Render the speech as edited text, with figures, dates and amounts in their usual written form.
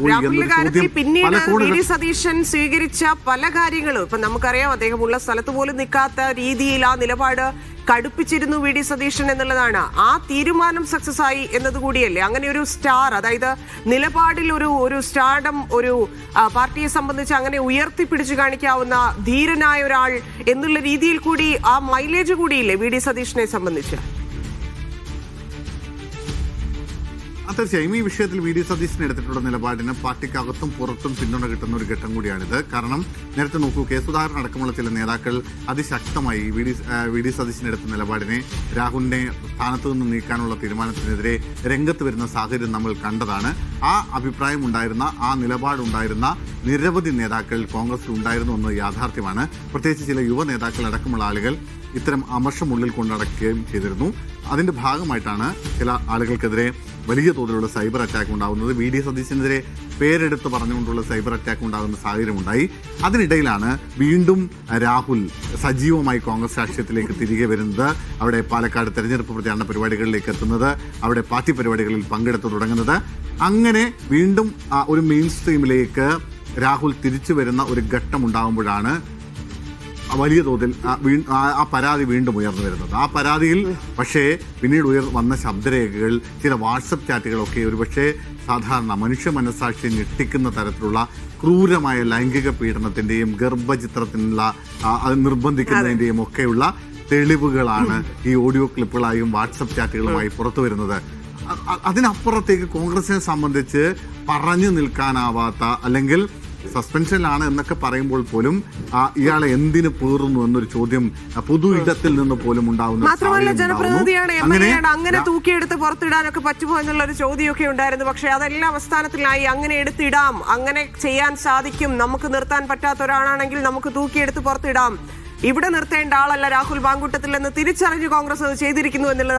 രാഹുലിന്റെ കാര്യത്തിൽ പിന്നീട് വി.ഡി. സതീശൻ സ്വീകരിച്ച പല കാര്യങ്ങളും ഇപ്പൊ നമുക്കറിയാം. അദ്ദേഹം ഉള്ള സ്ഥലത്ത് പോലും നിൽക്കാത്ത രീതിയിൽ ആ നിലപാട് കടുപ്പിച്ചിരുന്നു വി.ഡി. സതീശൻ എന്നുള്ളതാണ്. ആ തീരുമാനം സക്സസ് ആയി എന്നതുകൂടിയല്ലേ. അങ്ങനെ ഒരു സ്റ്റാർ, അതായത് നിലപാടിൽ ഒരു സ്റ്റാർഡം ഒരു പാർട്ടിയെ സംബന്ധിച്ച് അങ്ങനെ ഉയർത്തിപ്പിടിച്ചു കാണിക്കാവുന്ന ധീരനായ ഒരാൾ എന്നുള്ള രീതിയിൽ കൂടി ആ മൈലേജ് കൂടിയില്ലേ വി.ഡി. സതീശനെ സംബന്ധിച്ച്? തീർച്ചയായും ഈ വിഷയത്തിൽ വി.ഡി. സതീശൻ എടുത്തിട്ടുള്ള നിലപാടിന് പാർട്ടിക്കകത്തും പുറത്തും പിന്തുണ കിട്ടുന്ന ഒരു ഘട്ടം കൂടിയാണിത്. കാരണം നേരത്തെ നോക്കൂ, കെ സുധാകരൻ അടക്കമുള്ള ചില നേതാക്കൾ അതിശക്തമായി വി.ഡി. സതീശൻ എടുത്ത നിലപാടിനെ രാഹുലിനെ സ്ഥാനത്ത് നിന്ന് നീക്കാനുള്ള തീരുമാനത്തിനെതിരെ രംഗത്ത് വരുന്ന സാഹചര്യം നമ്മൾ കണ്ടതാണ്. ആ അഭിപ്രായം ഉണ്ടായിരുന്ന, ആ നിലപാടുണ്ടായിരുന്ന നിരവധി നേതാക്കൾ കോൺഗ്രസിൽ ഉണ്ടായിരുന്നു എന്നത് യാഥാർത്ഥ്യമാണ്. പ്രത്യേകിച്ച് ചില യുവ നേതാക്കൾ അടക്കമുള്ള ആളുകൾ ഇത്തരം അമർഷം ഉള്ളിൽ കൊണ്ടടക്കുകയും ചെയ്തിരുന്നു. അതിന്റെ ഭാഗമായിട്ടാണ് ചില ആളുകൾക്കെതിരെ വലിയ തോതിലുള്ള സൈബർ അറ്റാക്ക് ഉണ്ടാകുന്നത്. വി.ഡി. സതീശനെതിരെ പേരെടുത്ത് പറഞ്ഞുകൊണ്ടുള്ള സൈബർ അറ്റാക്ക് ഉണ്ടാകുന്ന സാഹചര്യമുണ്ടായി. അതിനിടയിലാണ് വീണ്ടും രാഹുൽ സജീവമായി കോൺഗ്രസ് രാഷ്ട്രീയത്തിലേക്ക് തിരികെ വരുന്നത്. അവിടെ പാലക്കാട് തെരഞ്ഞെടുപ്പ് പ്രചാരണ പരിപാടികളിലേക്ക് എത്തുന്നത്, അവിടെ പാർട്ടി പരിപാടികളിൽ പങ്കെടുത്തു തുടങ്ങുന്നത്. അങ്ങനെ വീണ്ടും ഒരു മെയിൻ സ്ട്രീമിലേക്ക് രാഹുൽ തിരിച്ചു വരുന്ന ഒരു ഘട്ടം ഉണ്ടാകുമ്പോഴാണ് വലിയ തോതിൽ ആ പരാതി വീണ്ടും ഉയർന്നു വരുന്നത്. ആ പരാതിയിൽ പക്ഷേ പിന്നീട് വന്ന ശബ്ദരേഖകൾ, ചില വാട്സപ്പ് ചാറ്റുകളൊക്കെ ഒരുപക്ഷെ സാധാരണ മനുഷ്യ മനസ്സാക്ഷിയെ ഞെട്ടിക്കുന്ന തരത്തിലുള്ള ക്രൂരമായ ലൈംഗിക പീഡനത്തിന്റെയും ഗർഭചിത്രത്തിനുള്ള അത് നിർബന്ധിക്കുന്നതിന്റെയും ഒക്കെയുള്ള തെളിവുകളാണ് ഈ ഓഡിയോ ക്ലിപ്പുകളായും വാട്സപ്പ് ചാറ്റുകളുമായി പുറത്തു വരുന്നത്. അതിനപ്പുറത്തേക്ക് കോൺഗ്രസിനെ സംബന്ധിച്ച് പറഞ്ഞു നിൽക്കാനാവാത്ത, അല്ലെങ്കിൽ സസ്പെൻഷനിലാണ് എന്നൊക്കെ പറയുമ്പോൾ പോലും ഇയാളെ എന്തിനു പേറുന്നു എന്നൊരു ചോദ്യം പൊതു ഇടത്തിൽ നിന്ന് പോലും ഉണ്ടാവുന്ന, മാത്രമല്ല ജനപ്രതിനിധിയാണ്, അങ്ങനെ തൂക്കിയെടുത്ത് പുറത്തിടാനൊക്കെ പറ്റുമോ എന്നുള്ള ഒരു ചോദ്യമൊക്കെ ഉണ്ടായിരുന്നു. പക്ഷെ അതെല്ലാം അവസ്ഥാനത്തിലായി. അങ്ങനെ എടുത്തിടാം, അങ്ങനെ ചെയ്യാൻ സാധിക്കും, നമുക്ക് നിർത്താൻ പറ്റാത്ത ഒരാളാണെങ്കിൽ നമുക്ക് തൂക്കിയെടുത്ത് പുറത്തിടാം, ഇവിടെ നിർത്തേണ്ട ആളല്ല രാഹുൽ മാങ്കൂട്ടത്തിൽ എന്ന് തിരിച്ചറിഞ്ഞ് കോൺഗ്രസ് അത് ചെയ്തിരിക്കുന്നു എന്നുള്ളത്